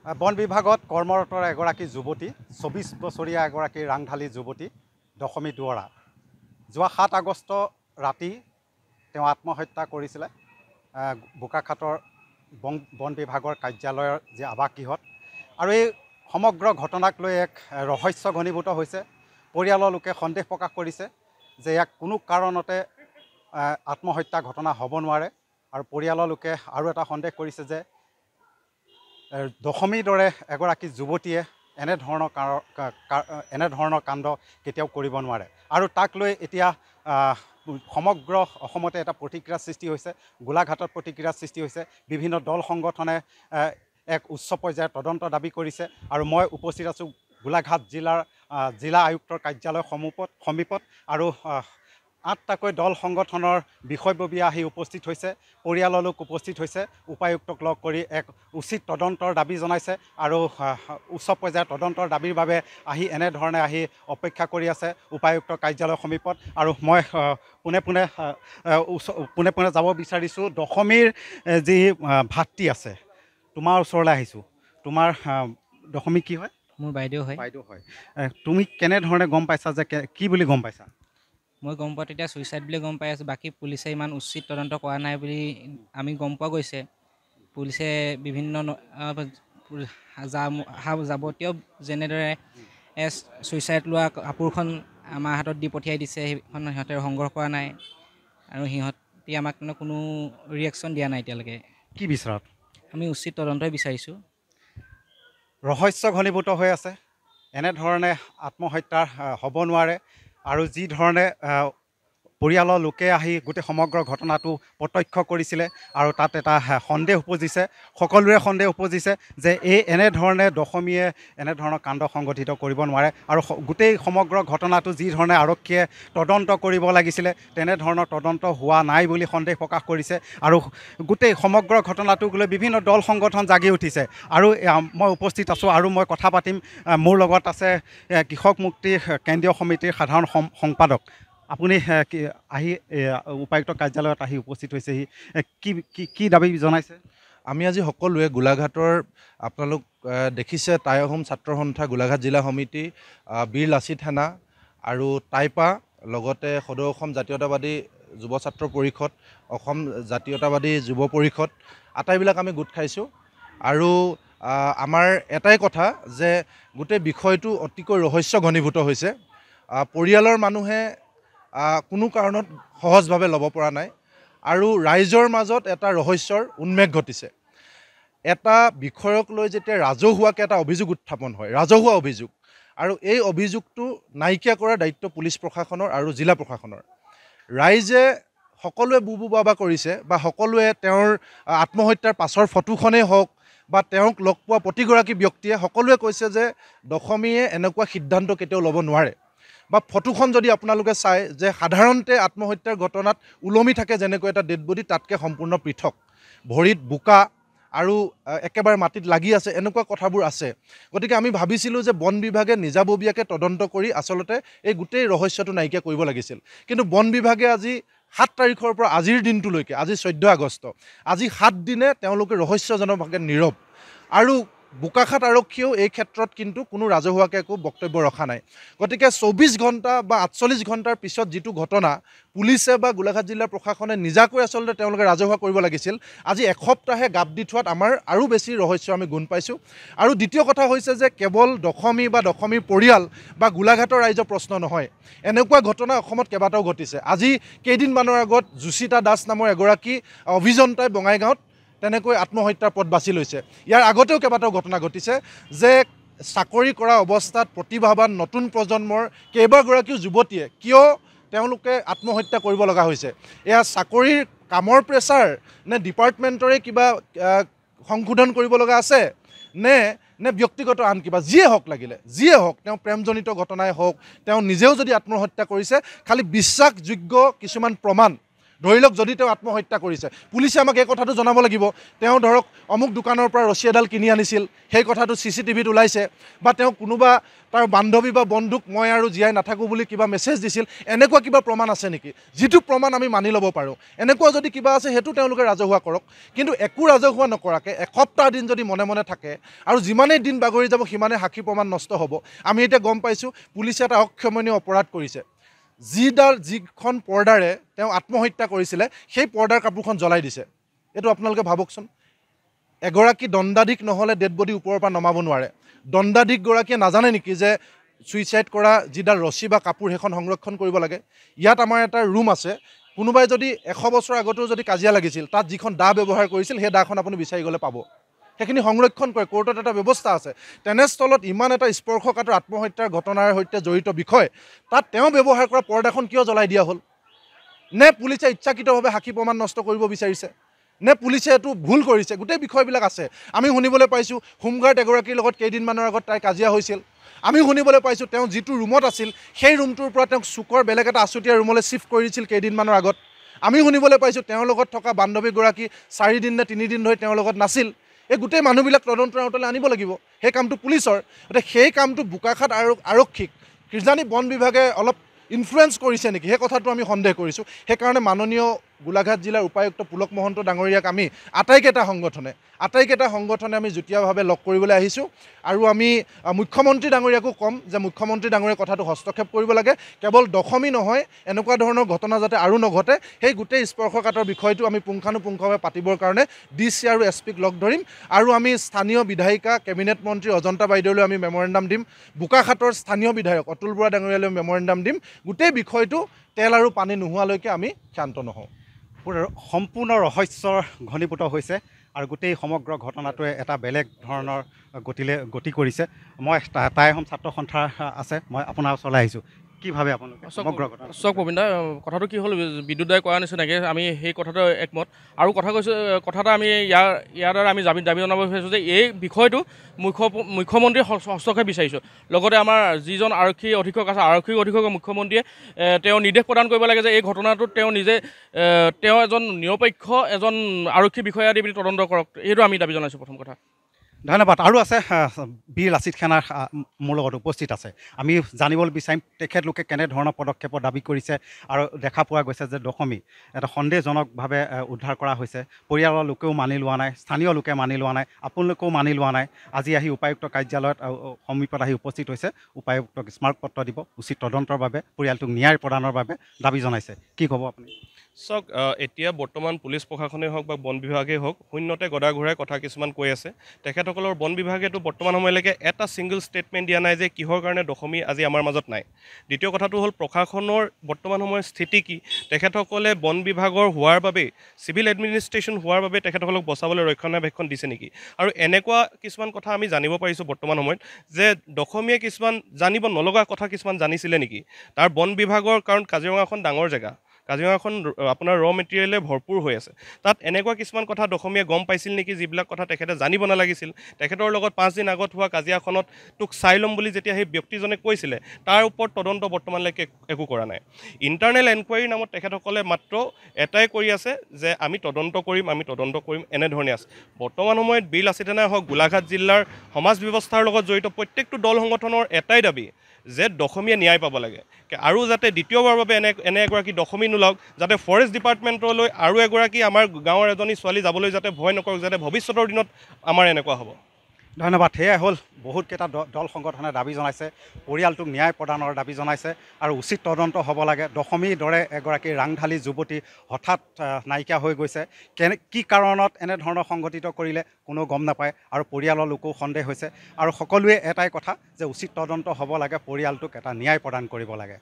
বন বিভাগত কৰ্মৰত এগৰাকী যুৱতী ২৪ বছৰীয়া এগৰাকী ৰাংঢালী যুৱতী দশমী দুৱৰা যোৱা ৭ আগষ্ট ৰাতি তেওঁ আত্মহত্যা কৰিছিলে বোকাখাটৰ বন বিভাগৰ কাৰ্যালয়ৰ যি আৱাসগৃহত। আৰু এই সমগ্ৰ ঘটনাক লৈ এক ৰহস্য ঘনীভূত হৈছে। পৰিয়ালৰ লোকে সন্দেহ প্ৰকাশ কৰিছে যে ইয়াক কোনো কাৰণতে আত্মহত্যা ঘটনা হ'ব নোৱাৰে। আৰু পৰিয়ালৰ লোকে আৰু এটা সন্দেহ কৰিছে যে দশমীৰ দৰে এগৰাকী যুৱতীয়ে এনেধৰণৰ কাণ্ড কেতিয়াও কৰিব নোৱাৰে। আৰু তাক লৈ এতিয়া সমগ্ৰ অসমতে এটা প্ৰতিক্ৰিয়াৰ সৃষ্টি হৈছে। গোলাঘাটত প্ৰতিক্ৰিয়াৰ সৃষ্টি হৈছে। বিভিন্ন দল সংগঠনে এক উচ্চ পৰ্যায়ৰ তদন্ত দাবী কৰিছে। আৰু মই উপস্থিত আছোঁ গোলাঘাট জিলা আয়ুক্তৰ কাৰ্যালয়ৰ সমীপত। আৰু ৮টাকৈ দল সংগঠনৰ বিষয়ববীয়া আহি উপস্থিত হৈছে। পৰিয়ালৰ লোক উপস্থিত হৈছে। উপায়ুক্তক লগ কৰি এক উচিত তদন্তৰ দাবী জনাইছে। আৰু উচ্চ পৰ্যায়ৰ তদন্তৰ দাবীৰ বাবে এনেধৰণে অপেক্ষা কৰি আছে উপায়ুক্তৰ কাৰ্যালয়ৰ সমীপত। আৰু মই পোনে পোনে যাব বিচাৰিছোঁ দশমীৰ যি ভাতৃ আছে, তোমাৰ ওচৰলৈ আহিছোঁ। তোমাৰ দশমী কি হয়? মোৰ বাইদেউ হয়। তুমি কেনেধৰণে গম পাইছা যে কি বুলি গম পাইছা? মই গম পোৱা তেতিয়া ছুইচাইড বুলি গম পাই আছোঁ। বাকী পুলিচে ইমান উচিত তদন্ত কৰা নাই বুলি আমি গম পোৱা গৈছে। পুলিচে বিভিন্ন যাৱতীয় যেনেদৰে ছুইচাইড লোৱা কাপোৰখন আমাৰ হাতত দি পঠিয়াই দিছে, সেইখন সিহঁতে সংগ্ৰহ কৰা নাই। আৰু সিহঁতে আমাক কোনো ৰিয়েকশ্যন দিয়া নাই এতিয়ালৈকে। কি বিচাৰা? আমি উচিত তদন্তই বিচাৰিছোঁ। ৰহস্য ঘনীভূত হৈ আছে। এনেধৰণে আত্মহত্যা হ'ব নোৱাৰে। আৰু যি ধৰণে পৰিয়ালৰ লোকে আহি গোটেই সমগ্ৰ ঘটনাটো প্ৰত্যক্ষ কৰিছিলে আৰু তাত এটা সন্দেহ উপজিছে, সকলোৰে সন্দেহ উপজিছে যে এনেধৰণে দশমীয়ে এনেধৰণৰ কাণ্ড সংঘটিত কৰিব নোৱাৰে। আৰু গোটেই সমগ্ৰ ঘটনাটো যি ধৰণে আৰক্ষীয়ে তদন্ত কৰিব লাগিছিলে তেনেধৰণৰ তদন্ত হোৱা নাই বুলি সন্দেহ প্ৰকাশ কৰিছে। আৰু গোটেই সমগ্ৰ ঘটনাটোক লৈ বিভিন্ন দল সংগঠন জাগি উঠিছে। আৰু মই উপস্থিত আছোঁ আৰু মই কথা পাতিম। মোৰ লগত আছে কৃষক মুক্তি কেন্দ্ৰীয় সমিতিৰ সাধাৰণ সম্পাদক। আপুনি উপায়ুক্ত কাৰ্যালয়ত আহি উপস্থিত হৈছেহি, কি দাবী জনাইছে? আমি আজি সকলোৱে গোলাঘাটৰ আপোনালোক দেখিছে টাই আহোম ছাত্ৰ সন্থা গোলাঘাট জিলা সমিতি, বীৰ লাচিত সেনা আৰু টাইপা, লগতে সদৌ অসম জাতীয়তাবাদী যুৱ ছাত্ৰ পৰিষদ, অসম জাতীয়তাবাদী যুৱ পৰিষদ আটাইবিলাক আমি গোট খাইছোঁ। আৰু আমাৰ এটাই কথা যে গোটেই বিষয়টো অতিকৈ ৰহস্য ঘনীভূত হৈছে। পৰিয়ালৰ মানুহে কোনো কাৰণত সহজভাৱে ল'ব পৰা নাই। আৰু ৰাইজৰ মাজত এটা ৰহস্যৰ উন্মেষ ঘটিছে। এটা বিষয়ক লৈ যেতিয়া ৰাজহুৱাকৈ এটা অভিযোগ উত্থাপন হয়, ৰাজহুৱা অভিযোগ, আৰু এই অভিযোগটো নাইকিয়া কৰাৰ দায়িত্ব পুলিচ প্ৰশাসনৰ আৰু জিলা প্ৰশাসনৰ। ৰাইজে সকলোৱে বুবু বাবা কৰিছে, বা সকলোৱে তেওঁৰ আত্মহত্যাৰ পাছৰ ফটোখনেই হওক বা তেওঁক লগ পোৱা প্ৰতিগৰাকী ব্যক্তিয়ে সকলোৱে কৈছে যে দশমীয়ে এনেকুৱা সিদ্ধান্ত কেতিয়াও ল'ব নোৱাৰে। বা ফটোখন যদি আপোনালোকে চায় যে সাধাৰণতে আত্মহত্যাৰ ঘটনাত ওলমি থাকে যেনেকৈ এটা ডেড বডি, তাতকৈ সম্পূৰ্ণ পৃথক। ভৰিত বোকা আৰু একেবাৰে মাটিত লাগি আছে, এনেকুৱা কথাবোৰ আছে। গতিকে আমি ভাবিছিলোঁ যে বন বিভাগে নিজাববীয়াকৈ তদন্ত কৰি আচলতে এই গোটেই ৰহস্যটো নাইকিয়া কৰিব লাগিছিল। কিন্তু বন বিভাগে আজি ৭ তাৰিখৰ পৰা আজিৰ দিনটোলৈকে, আজি 14 আগষ্ট, আজি 7 দিনে তেওঁলোকে ৰহস্যজনকভাৱে নীৰৱ। আৰু বোকাখাট আৰক্ষীয়েও এই ক্ষেত্ৰত কিন্তু কোনো ৰাজহুৱাকৈ একো বক্তব্য ৰখা নাই। গতিকে 24 ঘণ্টা বা 48 ঘণ্টাৰ পিছত যিটো ঘটনা পুলিচে বা গোলাঘাট জিলাৰ প্ৰশাসনে নিজাকৈ আচলতে তেওঁলোকে ৰাজহুৱা কৰিব লাগিছিল, আজি এসপ্তাহে গাপ দি থোৱাত আমাৰ আৰু বেছি ৰহস্য আমি গুণ পাইছোঁ। আৰু দ্বিতীয় কথা হৈছে যে কেৱল দশমী বা দশমীৰ পৰিয়াল বা গোলাঘাটৰ ৰাইজৰ প্ৰশ্ন নহয়, এনেকুৱা ঘটনা অসমত কেইবাটাও ঘটিছে। আজি কেইদিনমানৰ আগত জুচিতা দাস নামৰ এগৰাকী অভিযন্তাই বঙাইগাঁৱত তেনেকৈ আত্মহত্যাৰ পথ বাছি লৈছে। ইয়াৰ আগতেও কেইবাটাও ঘটনা ঘটিছে যে চাকৰি কৰা অৱস্থাত প্ৰতিভাৱান নতুন প্ৰজন্মৰ কেইবাগৰাকীও যুৱতীয়ে কিয় তেওঁলোকে আত্মহত্যা কৰিব লগা হৈছে। এয়া চাকৰিৰ কামৰ প্ৰেছাৰ নে ডিপাৰ্টমেণ্টৰে কিবা সংশোধন কৰিব লগা আছে নে ব্যক্তিগত আন কিবা, যিয়ে হওক লাগিলে, যিয়ে হওক, তেওঁ প্ৰেমজনিত ঘটনাই হওক, তেওঁ নিজেও যদি আত্মহত্যা কৰিছে, খালি বিশ্বাসযোগ্য কিছুমান প্ৰমাণ ধৰি লওক যদি তেওঁ আত্মহত্যা কৰিছে, পুলিচে আমাক এই কথাটো জনাব লাগিব। তেওঁ ধৰক অমুক দোকানৰ পৰা ৰছী এডাল কিনি আনিছিল, সেই কথাটো CCTVত ওলাইছে, বা তেওঁ কোনোবা তাৰ বান্ধৱী বা বন্ধুক মই আৰু জীয়াই নাথাকোঁ বুলি কিবা মেছেজ দিছিল, এনেকুৱা কিবা প্ৰমাণ আছে নেকি? যিটো প্ৰমাণ আমি মানি ল'ব পাৰোঁ, এনেকুৱা যদি কিবা আছে সেইটো তেওঁলোকে ৰাজহুৱা কৰক। কিন্তু একো ৰাজহুৱা নকৰাকৈ এসপ্তাহ দিন যদি মনে মনে থাকে আৰু যিমানেই দিন বাগৰি যাব সিমানেই সাক্ষী প্ৰমাণ নষ্ট হ'ব। আমি এতিয়া গম পাইছোঁ পুলিচে এটা অক্ষমনীয় অপৰাধ কৰিছে। যিখন পৰ্দাৰে তেওঁ আত্মহত্যা কৰিছিলে সেই পৰ্দাৰ কাপোৰখন জ্বলাই দিছে। এইটো আপোনালোকে ভাবকচোন, এগৰাকী দণ্ডাধীশ নহ'লে ডেড বডি ওপৰৰ পৰা নমাব নোৱাৰে। দণ্ডাধীশগৰাকীয়ে নাজানে নেকি যে ছুইচাইড কৰা যিডাল ৰছী বা কাপোৰ সেইখন সংৰক্ষণ কৰিব লাগে? ইয়াত আমাৰ এটা ৰুম আছে, কোনোবাই যদি 100 বছৰ আগতেও যদি কাজিয়া লাগিছিল, তাত যিখন দা ব্যৱহাৰ কৰিছিল সেই দাখন আপুনি বিচাৰি গ'লে পাব। সেইখিনি সংৰক্ষণ কৰে, কোৰ্টত এটা ব্যৱস্থা আছে। তেনেস্থলত ইমান এটা স্পৰ্শকাতৰ আত্মহত্যাৰ ঘটনাৰ সৈতে জড়িত বিষয়, তাত তেওঁ ব্যৱহাৰ কৰা পৰ্দাখন কিয় জ্বলাই দিয়া হ'ল? নে পুলিচে ইচ্ছাকৃতভাৱে সাক্ষী প্ৰমাণ নষ্ট কৰিব বিচাৰিছে, নে পুলিচে এইটো ভুল কৰিছে? গোটেই বিষয়বিলাক আছে। আমি শুনিবলৈ পাইছোঁ হোমগাৰ্ড এগৰাকীৰ লগত কেইদিনমানৰ আগত তাই কাজিয়া হৈছিল। আমি শুনিবলৈ পাইছোঁ তেওঁ যিটো ৰুমত আছিল সেই ৰুমটোৰ পৰা তেওঁক চুকৰ বেলেগ এটা আছুতীয়া ৰুমলৈ শ্বিফ্ট কৰি দিছিল কেইদিনমানৰ আগত। আমি শুনিবলৈ পাইছোঁ তেওঁৰ লগত থকা বান্ধৱীগৰাকী 4 দিন নে 3 দিন ধৰি তেওঁৰ লগত নাছিল। এই গোটেই মানুহবিলাক তদন্তৰ আওতালৈ আনিব লাগিব। সেই কামটো পুলিচৰ। গতিকে সেই কামটো বোকাখাত আৰক্ষীক কিজানি বন বিভাগে অলপ ইনফ্লুৱেঞ্চ কৰিছে নেকি, সেই কথাটো আমি সন্দেহ কৰিছোঁ। সেইকাৰণে মাননীয় গোলাঘাট জিলাৰ উপায়ুক্ত পুলক মহন্ত ডাঙৰীয়াক আমি আটাইকেইটা সংগঠনে আমি যুটীয়াভাৱে লগ কৰিবলৈ আহিছোঁ। আৰু আমি মুখ্যমন্ত্ৰী ডাঙৰীয়াকো ক'ম যে মুখ্যমন্ত্ৰী ডাঙৰীয়াই কথাটো হস্তক্ষেপ কৰিব লাগে। কেৱল দশমী নহয়, এনেকুৱা ধৰণৰ ঘটনা যাতে আৰু নঘটে, সেই গোটেই স্পৰ্শকাতৰ বিষয়টো আমি পুংখানুপুংখভাৱে পাতিবৰ কাৰণে DC আৰু SPক লগ ধৰিম। আৰু আমি স্থানীয় বিধায়িকা কেবিনেট মন্ত্ৰী অজন্তা বাইদেউলৈ আমি মেমৰেণ্ডাম দিম, বোকাখাটৰ স্থানীয় বিধায়ক অতুল বৰা ডাঙৰীয়ালৈ মেমৰেণ্ডাম দিম। গোটেই বিষয়টো তেল আৰু পানী নোহোৱালৈকে আমি ক্ষান্ত নহওঁ। সম্পূৰ্ণ ৰহস্যৰ ঘনীভূত হৈছে আৰু গোটেই সমগ্ৰ ঘটনাটোৱে এটা বেলেগ ধৰণৰ গতি কৰিছে। মই টাই আহোম ছাত্ৰ সন্থা আছে, মই আপোনাৰ ওচৰলৈ আহিছোঁ। কি ভাবে আপোনালোকে সমগ্ৰ ঘটনা? চাওক প্ৰবীণ দা, কথাটো কি হ'ল, বিদ্যুৎ দাই কোৱা নিচিনাকৈ আমি সেই কথাটো একমত। আৰু কথা এটা আমি ইয়াৰ দ্বাৰা আমি দাবী জনাব বিচাৰিছোঁ যে এই বিষয়টো মুখ্যমন্ত্ৰীয়ে হস্তক্ষেপ বিচাৰিছোঁ। লগতে আমাৰ যিজন আৰক্ষী অধীক্ষক আছে, আৰক্ষী অধীক্ষকক মুখ্যমন্ত্ৰীয়ে তেওঁ নিৰ্দেশ প্ৰদান কৰিব লাগে যে এই ঘটনাটোত তেওঁ এজন নিৰপেক্ষ এজন আৰক্ষী বিষয়া দি পিনি তদন্ত কৰক। এইটো আমি দাবী জনাইছোঁ প্ৰথম কথা। ধন্যবাদ। আৰু আছে বীৰ লাচিত সেনা মোৰ লগত উপস্থিত আছে। আমি জানিবলৈ বিচাৰিম তেখেতলোকে কেনেধৰণৰ পদক্ষেপৰ দাবী কৰিছে। আৰু দেখা পোৱা গৈছে যে দশমী এটা সন্দেহজনকভাৱে উদ্ধাৰ কৰা হৈছে। পৰিয়ালৰ লোকেও মানি লোৱা নাই, স্থানীয় লোকে মানি লোৱা নাই, আপোনালোকেও মানি লোৱা নাই। আজি আহি উপায়ুক্ত কাৰ্যালয়ত সমীপত আহি উপস্থিত হৈছে। উপায়ুক্তক স্মাৰকপত্ৰ দিব, উচিত তদন্তৰ বাবে, পৰিয়ালটোক ন্যায় প্ৰদানৰ বাবে দাবী জনাইছে। কি ক'ব আপুনি? চাওক, এতিয়া বৰ্তমান পুলিচ প্ৰশাসনেই হওক বা বন বিভাগেই হওক শূন্যতে গদা ঘূৰাই কথা কিছুমান কৈ আছে। তেখেতসকলৰ বন বিভাগেতো বৰ্তমান সময়লৈকে এটা ছিংগল ষ্টেটমেণ্ট দিয়া নাই যে কিহৰ কাৰণে দশমী আজি আমাৰ মাজত নাই। দ্বিতীয় কথাটো হ'ল প্ৰশাসনৰ বৰ্তমান সময়ৰ স্থিতি কি। তেখেতসকলে বন বিভাগৰ হোৱাৰ বাবে, চিভিল এডমিনিষ্ট্ৰেশ্যন হোৱাৰ বাবে তেখেতসকলক বচাবলৈ ৰক্ষণাবেক্ষণ দিছে নেকি? আৰু এনেকুৱা কিছুমান কথা আমি জানিব পাৰিছোঁ বৰ্তমান সময়ত যে দশমীয়ে কিছুমান জানিব নলগা কথা কিছুমান জানিছিলে নেকি তাৰ বন বিভাগৰ। কাৰণ কাজিৰঙাখন ডাঙৰ জেগা, কাজিৰঙাখন আপোনাৰ ৰ মেটেৰিয়েলে ভৰপূৰ হৈ আছে। তাত এনেকুৱা কিছুমান কথা দশমীয়ে গম পাইছিল নেকি যিবিলাক কথা তেখেতে জানিব নালাগিছিল। তেখেতৰ লগত 5 দিন আগত হোৱা কাজিয়াখনত তোক চাই ল'ম বুলি যেতিয়া সেই ব্যক্তিজনে কৈছিলে, তাৰ ওপৰত তদন্ত বৰ্তমানলৈকে একো কৰা নাই। ইণ্টাৰনেল এনকুৱাৰীৰ নামত তেখেতসকলে মাত্ৰ এটাই কৰি আছে যে আমি তদন্ত কৰিম এনেধৰণে আছে। বৰ্তমান সময়ত বীৰ লাচিত সেনাই হওক, গোলাঘাট জিলাৰ সমাজ ব্যৱস্থাৰ লগত জড়িত প্ৰত্যেকটো দল সংগঠনৰ এটাই দাবী যে দশমীয়ে ন্যায় পাব লাগে। আৰু যাতে দ্বিতীয়বাৰৰ বাবে এনে এগৰাকী দশমী নোলাওক, যাতে ফৰেষ্ট ডিপাৰ্টমেণ্টলৈ আৰু এগৰাকী আমাৰ গাঁৱৰ এজনী ছোৱালী যাবলৈ যাতে ভয় নকৰক, যাতে ভৱিষ্যতৰ দিনত আমাৰ এনেকুৱা হ'ব। ধন্যবাদ। সেয়াই হ'ল বহুতকেইটা দল সংগঠনে দাবী জনাইছে, পৰিয়ালটোক ন্যায় প্ৰদানৰ দাবী জনাইছে আৰু উচিত তদন্ত হ'ব লাগে। দশমীৰ দৰে এগৰাকী ৰাংঢালী যুৱতী হঠাৎ নাইকিয়া হৈ গৈছে। কি কাৰণত এনেধৰণৰ সংঘটিত কৰিলে কোনো গম নাপায় আৰু পৰিয়ালৰ লোকেও সন্দেহ হৈছে। আৰু সকলোৱে এটাই কথা যে উচিত তদন্ত হ'ব লাগে, পৰিয়ালটোক এটা ন্যায় প্ৰদান কৰিব লাগে।